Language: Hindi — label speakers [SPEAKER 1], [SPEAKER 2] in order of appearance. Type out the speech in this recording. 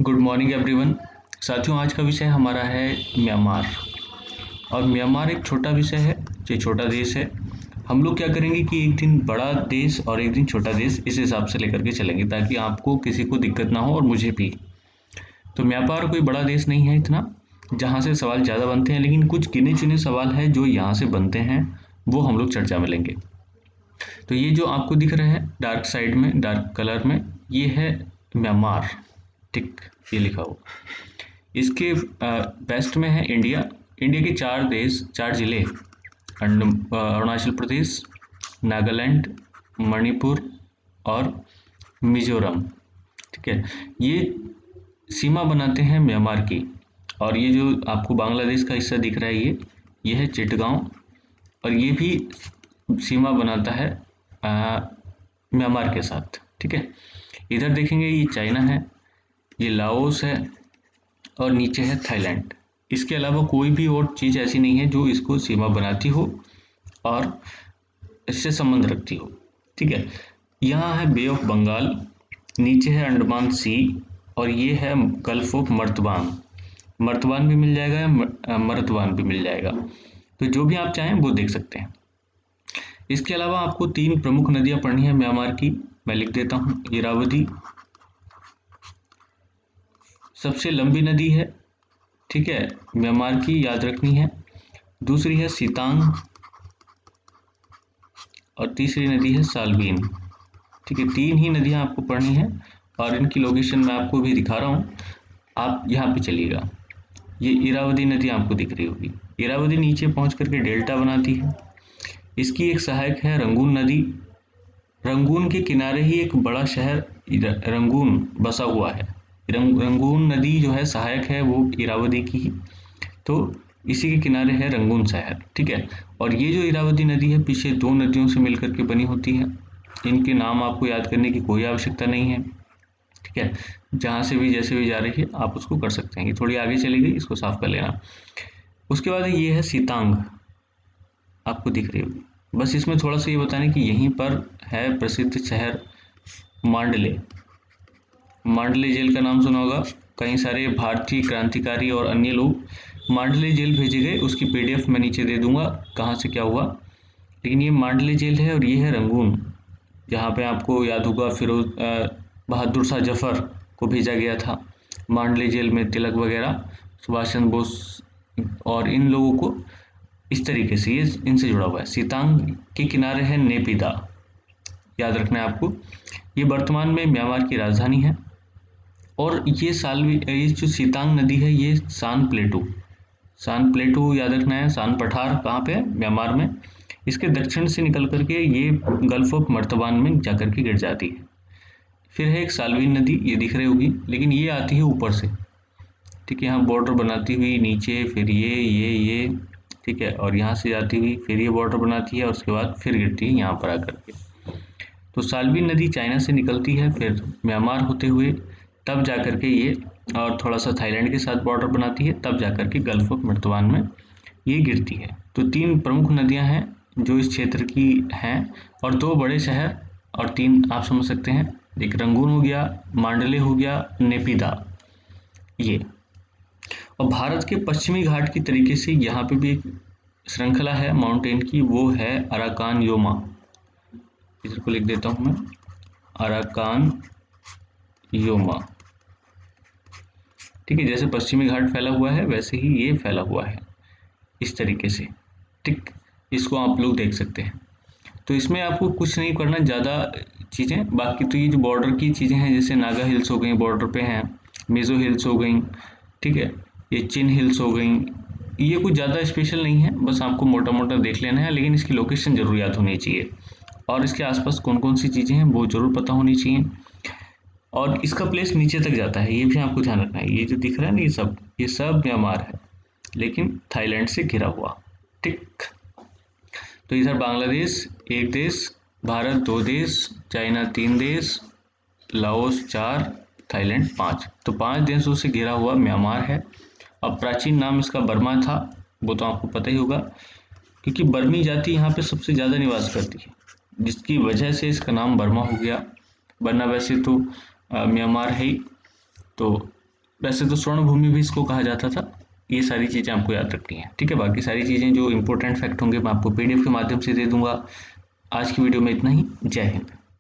[SPEAKER 1] Good morning everyone. साथियों, आज का विषय हमारा है म्यांमार। और म्यांमार एक छोटा विषय है, जो छोटा देश है। हम लोग क्या करेंगे कि एक दिन बड़ा देश और एक दिन छोटा देश इस हिसाब से लेकर के चलेंगे, ताकि आपको किसी को दिक्कत ना हो और मुझे भी। तो म्यांमार कोई बड़ा देश नहीं है इतना, जहाँ से सवाल ज़्यादा बनते हैं, लेकिन कुछ गिने चुने सवाल हैं जो यहाँ से बनते हैं, वो हम लोग चर्चा में लेंगे। तो ये जो आपको दिख रहा है डार्क साइड में, डार्क कलर में, ये है म्यांमार। ठीक, ये लिखा हो। इसके वेस्ट में है इंडिया। इंडिया के 4 देश, 4 जिले, अरुणाचल प्रदेश, नागालैंड, मणिपुर और मिजोरम। ठीक है, ये सीमा बनाते हैं म्यांमार की। और ये जो आपको बांग्लादेश का हिस्सा दिख रहा है, ये है चिटगांव, और ये भी सीमा बनाता है म्यांमार के साथ। ठीक है, इधर देखेंगे ये चाइना है, ये लाओस है, और नीचे है थाईलैंड। इसके अलावा कोई भी और चीज़ ऐसी नहीं है जो इसको सीमा बनाती हो और इससे संबंध रखती हो। ठीक है, यहाँ है बे ऑफ बंगाल, नीचे है अंडमान सी, और ये है गल्फ ऑफ मर्तबान। मर्तबान भी मिल जाएगा या मर्तबान भी मिल जाएगा, तो जो भी आप चाहें वो देख सकते हैं। इसके अलावा आपको 3 प्रमुख नदियाँ पढ़नी है म्यांमार की। मैं लिख देता हूँ। इरावदी सबसे लंबी नदी है, ठीक है, म्यांमार की, याद रखनी है। दूसरी है सितांग, और तीसरी नदी है साल्वीन। ठीक है, 3 ही नदियां आपको पढ़नी है, और इनकी लोकेशन मैं आपको भी दिखा रहा हूँ। आप यहाँ पे चलिएगा। ये इरावदी नदी आपको दिख रही होगी। इरावदी नीचे पहुँच करके डेल्टा बनाती है। इसकी एक सहायक है रंगून नदी। रंगून के किनारे ही एक बड़ा शहर रंगून बसा हुआ है। रंगून नदी जो है सहायक है वो इरावदी की, तो इसी के किनारे है रंगून शहर। ठीक है, और ये जो इरावदी नदी है पीछे 2 नदियों से मिलकर के बनी होती है। इनके नाम आपको याद करने की कोई आवश्यकता नहीं है। ठीक है, जहाँ से भी जैसे भी जा रही है आप उसको कर सकते हैं। ये थोड़ी आगे चली गई, इसको साफ कर लेना। उसके बाद ये है सितांग, आपको दिख रही होगी। बस इसमें थोड़ा सा ये बताने कि यहीं पर है प्रसिद्ध शहर मांडले। मांडले जेल का नाम सुना होगा। कई सारे भारतीय क्रांतिकारी और अन्य लोग मांडले जेल भेजे गए। उसकी पीडीएफ मैं नीचे दे दूंगा कहाँ से क्या हुआ। लेकिन ये मांडले जेल है, और ये है रंगून, जहाँ पे आपको याद होगा बहादुर शाह जफर को भेजा गया था मांडले जेल में। तिलक वगैरह, सुभाष चंद्र बोस और इन लोगों को, इस तरीके से ये इनसे जुड़ा हुआ है। सितांग के किनारे है नेपिदा, याद रखना है आपको। ये वर्तमान में म्यांमार की राजधानी है। और ये जो सितांग नदी है, ये सान प्लेटू याद रखना है। सान पठार कहाँ पे है? म्यांमार में। इसके दक्षिण से निकल करके ये गल्फ ऑफ मर्तबान में जाकर के गिर जाती है। फिर है एक साल्वीन नदी, ये दिख रही होगी, लेकिन ये आती है ऊपर से। ठीक है, यहाँ बॉर्डर बनाती हुई नीचे, फिर ये ठीक है, और यहाँ से जाती हुई फिर ये बॉर्डर बनाती है, और उसके बाद फिर गिरती है यहाँ पर आकर के। तो साल्वीन नदी चाइना से निकलती है, फिर म्यांमार होते हुए तब जाकर के ये, और थोड़ा सा थाईलैंड के साथ बॉर्डर बनाती है, तब जाकर के गल्फ ऑफ मर्तबान में ये गिरती है। तो 3 प्रमुख नदियां हैं जो इस क्षेत्र की हैं, और 2 बड़े शहर, और 3 आप समझ सकते हैं। एक रंगून हो गया, मांडले हो गया, नेपिदा ये। और भारत के पश्चिमी घाट की तरीके से यहाँ पे भी एक श्रृंखला है माउंटेन की, वो है अराकान योमा। इधर को लिख देता हूँ मैं, अराकान योमा। ठीक है, जैसे पश्चिमी घाट फैला हुआ है वैसे ही ये फैला हुआ है इस तरीके से। ठीक, इसको आप लोग देख सकते हैं। तो इसमें आपको कुछ नहीं करना ज़्यादा चीज़ें। बाकी तो ये जो बॉर्डर की चीज़ें हैं, जैसे नागा हिल्स हो गई, बॉर्डर पे हैं, मिज़ो हिल्स हो गई, ठीक है, ये चिन हिल्स हो गई, ये कुछ ज़्यादा स्पेशल नहीं है, बस आपको मोटा मोटा देख लेना है। लेकिन इसकी लोकेशन जरूर याद होनी चाहिए, और इसके आसपास कौन कौन सी चीज़ें हैं वो जरूर पता होनी चाहिए। और इसका प्लेस नीचे तक जाता है, ये भी आपको ध्यान रखना है। ये जो दिख रहा है ना, ये सब म्यांमार है, लेकिन थाईलैंड से घिरा हुआ। ठीक, तो इधर बांग्लादेश 1 देश, भारत 2 देश, चाइना 3 देश, लाओस 4, थाईलैंड 5। तो 5 देशों से घिरा हुआ म्यांमार है। अब प्राचीन नाम इसका बर्मा था, वो तो आपको पता ही होगा, क्योंकि बर्मी जाति यहाँ पे सबसे ज़्यादा निवास करती है, जिसकी वजह से इसका नाम बर्मा हो गया। वरना वैसे तो म्यांमार है ही। तो वैसे तो स्वर्ण भूमि भी इसको कहा जाता था। ये सारी चीज़ें आपको याद रखनी है, ठीक है। बाकी सारी चीज़ें जो इंपॉर्टेंट फैक्ट होंगे मैं आपको PDF के माध्यम से दे दूंगा। आज की वीडियो में इतना ही। जय हिंद।